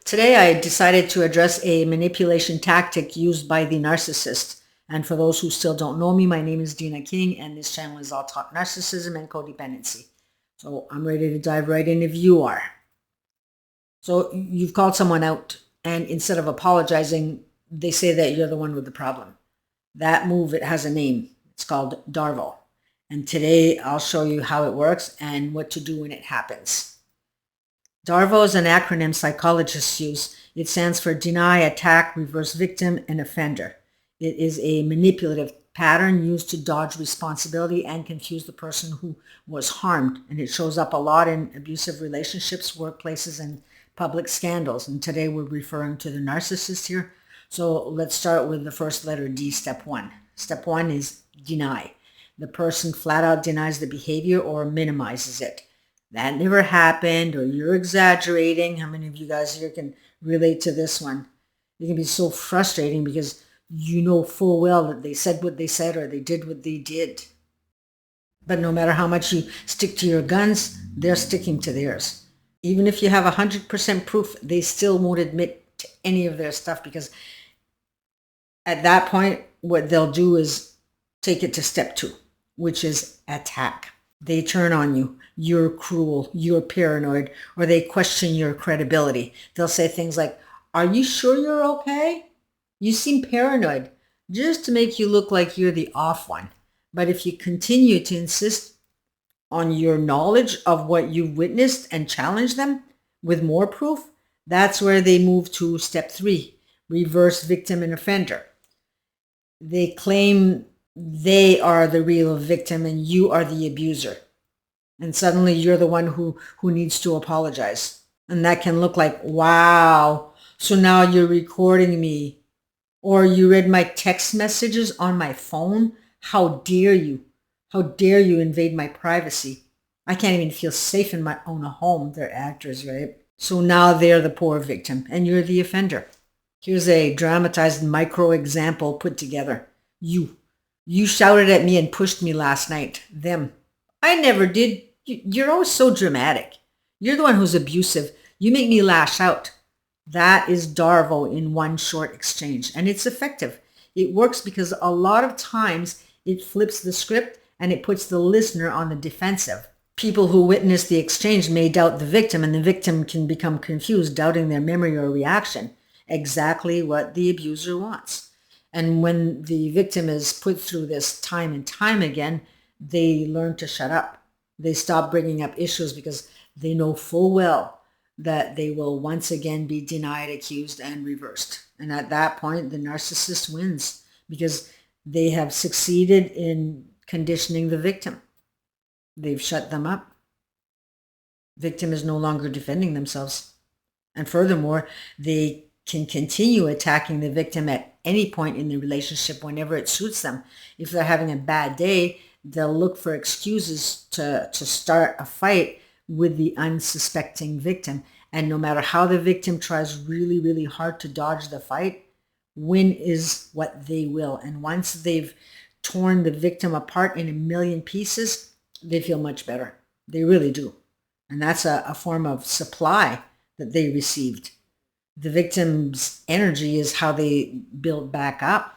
Today I decided to address a manipulation tactic used by the narcissist. And for those who still don't know me, my name is Deanna King, and this channel is all talk narcissism and codependency. So I'm ready to dive right in if you are. So you've called someone out, and instead of apologizing, they say that you're the one with the problem. That move, it has a name. It's called DARVO. And today I'll show you how it works and what to do when it happens. DARVO is an acronym psychologists use. It stands for Deny, Attack, Reverse Victim, and Offender. It is a manipulative pattern used to dodge responsibility and confuse the person who was harmed. And it shows up a lot in abusive relationships, workplaces, and public scandals. And today we're referring to the narcissist here. So let's start with the first letter D, step one. Step one is deny. The person flat out denies the behavior or minimizes it. That never happened, or you're exaggerating. How many of you guys here can relate to this one? It can be so frustrating because you know full well that they said what they said or they did what they did. But no matter how much you stick to your guns, they're sticking to theirs. Even if you have 100% proof, they still won't admit to any of their stuff, because at that point, what they'll do is take it to step two, which is attack. They turn on you. You're cruel, you're paranoid, or they question your credibility. They'll say things like, "Are you sure you're okay? You seem paranoid," just to make you look like you're the off one. But if you continue to insist on your knowledge of what you've witnessed and challenge them with more proof, that's where they move to step three, reverse victim and offender. They claim they are the real victim and you are the abuser. And suddenly you're the one who needs to apologize. And that can look like, wow, so now you're recording me. Or you read my text messages on my phone. How dare you? How dare you invade my privacy? I can't even feel safe in my own home. They're actors, right? So now they're the poor victim and you're the offender. Here's a dramatized micro example put together. You shouted at me and pushed me last night. Them. I never did. You're always so dramatic. You're the one who's abusive. You make me lash out. That is DARVO in one short exchange. And it's effective. It works because a lot of times it flips the script and it puts the listener on the defensive. People who witness the exchange may doubt the victim, and the victim can become confused, doubting their memory or reaction. Exactly what the abuser wants. And when the victim is put through this time and time again, they learn to shut up. They stop bringing up issues because they know full well that they will once again be denied, accused, and reversed. And at that point, the narcissist wins because they have succeeded in conditioning the victim. They've shut them up. Victim is no longer defending themselves. And furthermore, they can continue attacking the victim at any point in the relationship whenever it suits them. If they're having a bad day, they'll look for excuses to start a fight with the unsuspecting victim. And no matter how the victim tries really, really hard to dodge the fight, win is what they will. And once they've torn the victim apart in a million pieces, they feel much better. They really do. And that's a form of supply that they received. The victim's energy is how they build back up.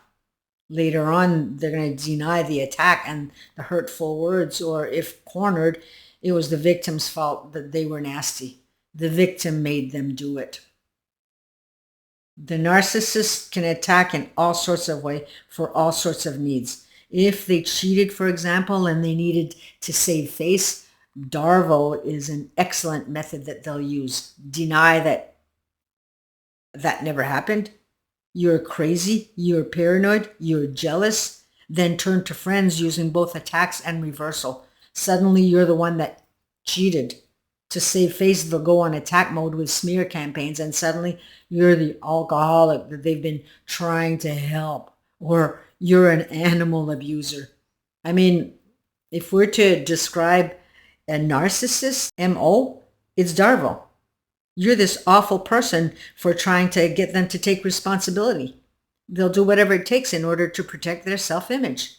Later on, they're going to deny the attack and the hurtful words, or if cornered, it was the victim's fault that they were nasty. The victim made them do it. The narcissist can attack in all sorts of ways for all sorts of needs. If they cheated, for example, and they needed to save face, DARVO is an excellent method that they'll use. Deny that never happened. You're crazy, you're paranoid, you're jealous, then turn to friends using both attacks and reversal. Suddenly you're the one that cheated. To save face, they'll go on attack mode with smear campaigns, and suddenly you're the alcoholic that they've been trying to help, or you're an animal abuser. I mean, if we're to describe a narcissist MO, it's DARVO. You're this awful person for trying to get them to take responsibility. They'll do whatever it takes in order to protect their self-image.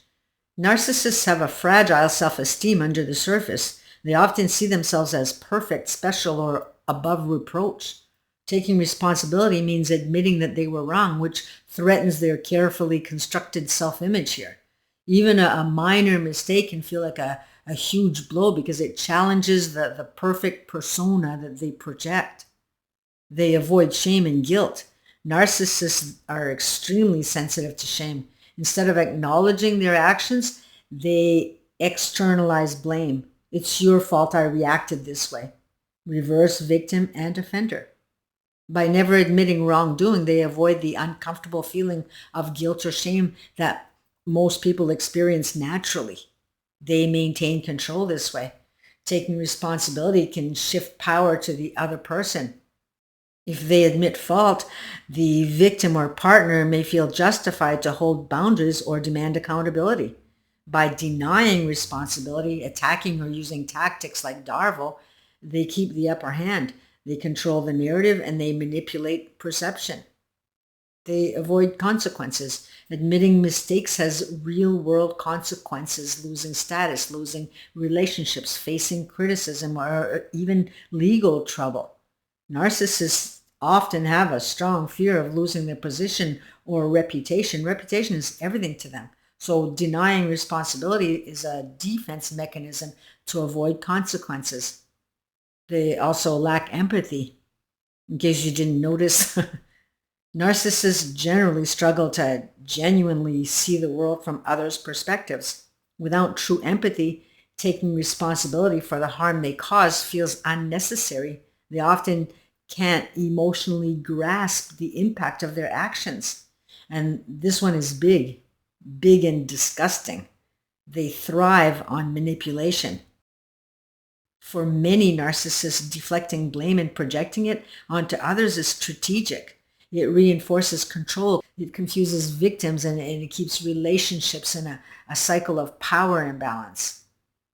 Narcissists have a fragile self-esteem under the surface. They often see themselves as perfect, special, or above reproach. Taking responsibility means admitting that they were wrong, which threatens their carefully constructed self-image here. Even a minor mistake can feel like a huge blow because it challenges the perfect persona that they project. They avoid shame and guilt. Narcissists are extremely sensitive to shame. Instead of acknowledging their actions, they externalize blame. It's your fault I reacted this way. Reverse victim and offender. By never admitting wrongdoing, they avoid the uncomfortable feeling of guilt or shame that most people experience naturally. They maintain control this way. Taking responsibility can shift power to the other person. If they admit fault, the victim or partner may feel justified to hold boundaries or demand accountability. By denying responsibility, attacking or using tactics like DARVO, they keep the upper hand. They control the narrative and they manipulate perception. They avoid consequences. Admitting mistakes has real-world consequences: losing status, losing relationships, facing criticism, or even legal trouble. Narcissists often have a strong fear of losing their position or reputation. Reputation is everything to them. So denying responsibility is a defense mechanism to avoid consequences. They also lack empathy. In case you didn't notice, narcissists generally struggle to genuinely see the world from others' perspectives. Without true empathy, taking responsibility for the harm they cause feels unnecessary. They often can't emotionally grasp the impact of their actions. And this one is big and disgusting. They thrive on manipulation. For many narcissists, deflecting blame and projecting it onto others is strategic. It reinforces control, it confuses victims, and it keeps relationships in a cycle of power imbalance.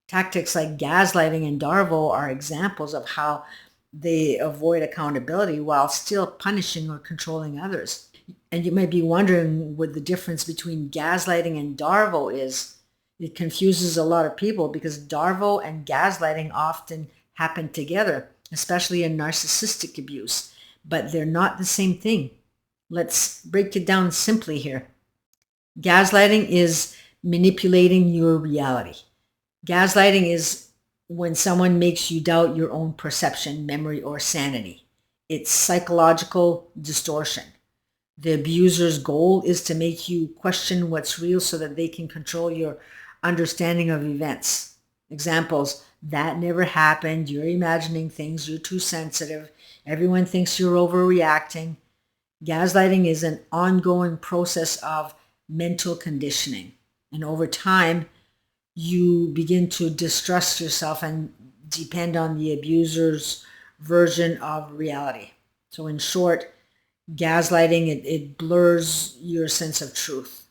Tactics like gaslighting and DARVO are examples of how they avoid accountability while still punishing or controlling others. And you might be wondering what the difference between gaslighting and DARVO is. It confuses a lot of people because DARVO and gaslighting often happen together, especially in narcissistic abuse, but they're not the same thing. Let's break it down simply here. Gaslighting is manipulating your reality. Gaslighting is when someone makes you doubt your own perception, memory, or sanity. It's psychological distortion. The abuser's goal is to make you question what's real so that they can control your understanding of events. Examples: that never happened, you're imagining things, you're too sensitive, everyone thinks you're overreacting. Gaslighting is an ongoing process of mental conditioning. And over time, you begin to distrust yourself and depend on the abuser's version of reality. So in short, gaslighting, it blurs your sense of truth.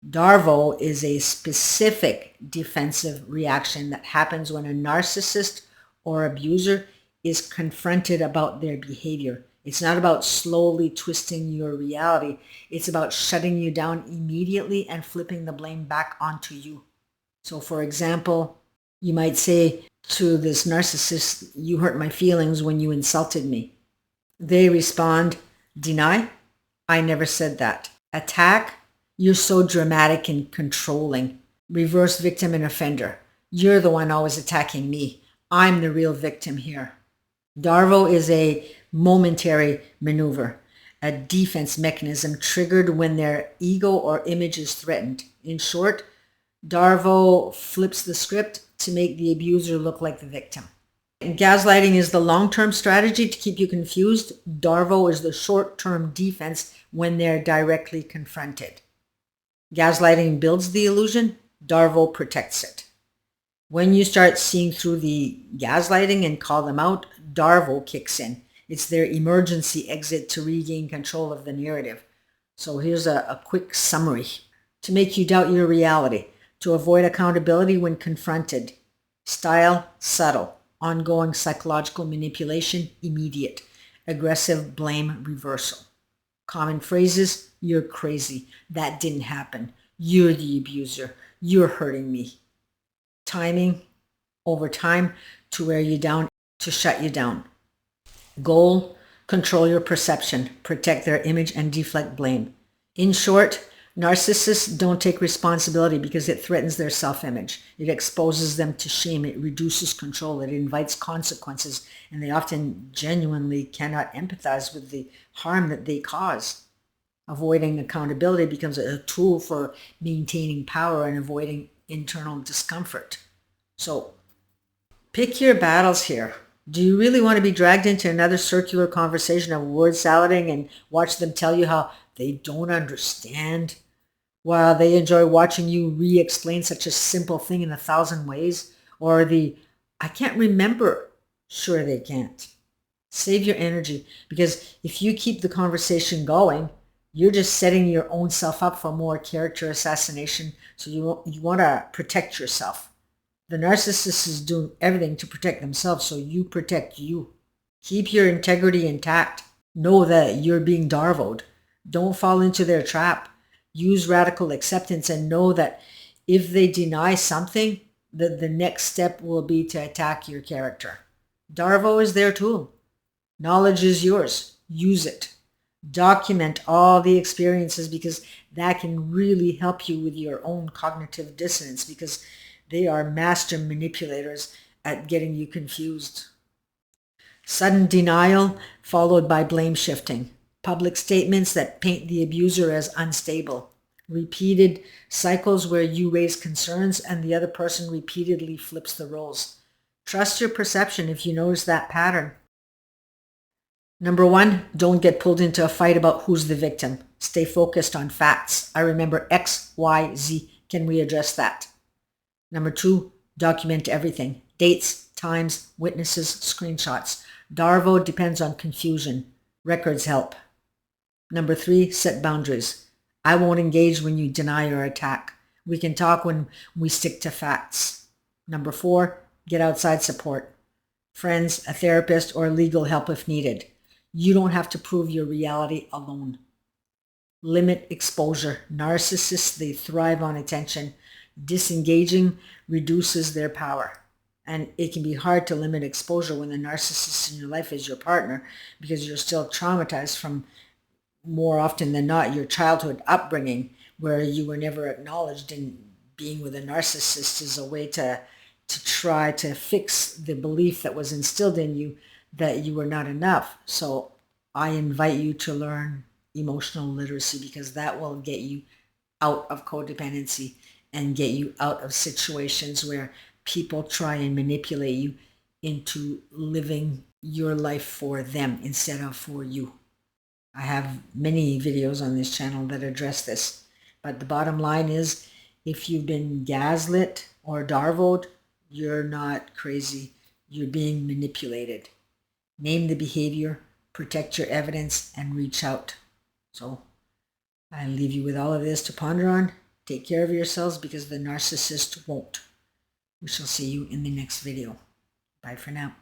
DARVO is a specific defensive reaction that happens when a narcissist or abuser is confronted about their behavior. It's not about slowly twisting your reality. It's about shutting you down immediately and flipping the blame back onto you. So for example, you might say to this narcissist, "You hurt my feelings when you insulted me." They respond, "Deny? I never said that." Attack? "You're so dramatic and controlling." Reverse victim and offender. "You're the one always attacking me. I'm the real victim here." DARVO is a momentary maneuver, a defense mechanism triggered when their ego or image is threatened. In short, DARVO flips the script to make the abuser look like the victim. And gaslighting is the long-term strategy to keep you confused. DARVO is the short-term defense when they're directly confronted. Gaslighting builds the illusion, DARVO protects it. When you start seeing through the gaslighting and call them out, DARVO kicks in. It's their emergency exit to regain control of the narrative. So here's a quick summary. To make you doubt your reality. To avoid accountability when confronted. Style, subtle. Ongoing psychological manipulation, immediate. Aggressive blame reversal. Common phrases: "You're crazy. That didn't happen. You're the abuser. You're hurting me." Timing: over time, to wear you down, to shut you down. Goal: control your perception, protect their image, and deflect blame. In short, narcissists don't take responsibility because it threatens their self-image. It exposes them to shame. It reduces control. It invites consequences, and they often genuinely cannot empathize with the harm that they cause. Avoiding accountability becomes a tool for maintaining power and avoiding internal discomfort. So pick your battles here. Do you really want to be dragged into another circular conversation of word salading and watch them tell you how they don't understand, while they enjoy watching you re-explain such a simple thing in 1,000 ways? Or I can't remember. Sure, they can't. Save your energy, because if you keep the conversation going, you're just setting your own self up for more character assassination. So you want to protect yourself. The narcissist is doing everything to protect themselves, so you protect you. Keep your integrity intact. Know that you're being DARVO'd. Don't fall into their trap. Use radical acceptance and know that if they deny something, the next step will be to attack your character. DARVO is their tool. Knowledge is yours. Use it. Document all the experiences, because that can really help you with your own cognitive dissonance, because they are master manipulators at getting you confused. Sudden denial followed by blame shifting. Public statements that paint the abuser as unstable. Repeated cycles where you raise concerns and the other person repeatedly flips the roles. Trust your perception if you notice that pattern. Number 1, don't get pulled into a fight about who's the victim. Stay focused on facts. I remember X, Y, Z. Can we address that? Number 2, document everything. Dates, times, witnesses, screenshots. DARVO depends on confusion. Records help. Number 3, set boundaries. I won't engage when you deny or attack. We can talk when we stick to facts. Number 4, get outside support. Friends, a therapist, or legal help if needed. You don't have to prove your reality alone. Limit exposure. Narcissists, they thrive on attention. Disengaging reduces their power. And it can be hard to limit exposure when the narcissist in your life is your partner, because you're still traumatized from, more often than not, your childhood upbringing, where you were never acknowledged, and being with a narcissist is a way to try to fix the belief that was instilled in you that you were not enough. So I invite you to learn emotional literacy, because that will get you out of codependency and get you out of situations where people try and manipulate you into living your life for them instead of for you. I have many videos on this channel that address this, but the bottom line is, if you've been gaslit or DARVO'd, you're not crazy. You're being manipulated. Name the behavior, protect your evidence, and reach out. So I leave you with all of this to ponder on. Take care of yourselves, because the narcissist won't. We shall see you in the next video. Bye for now.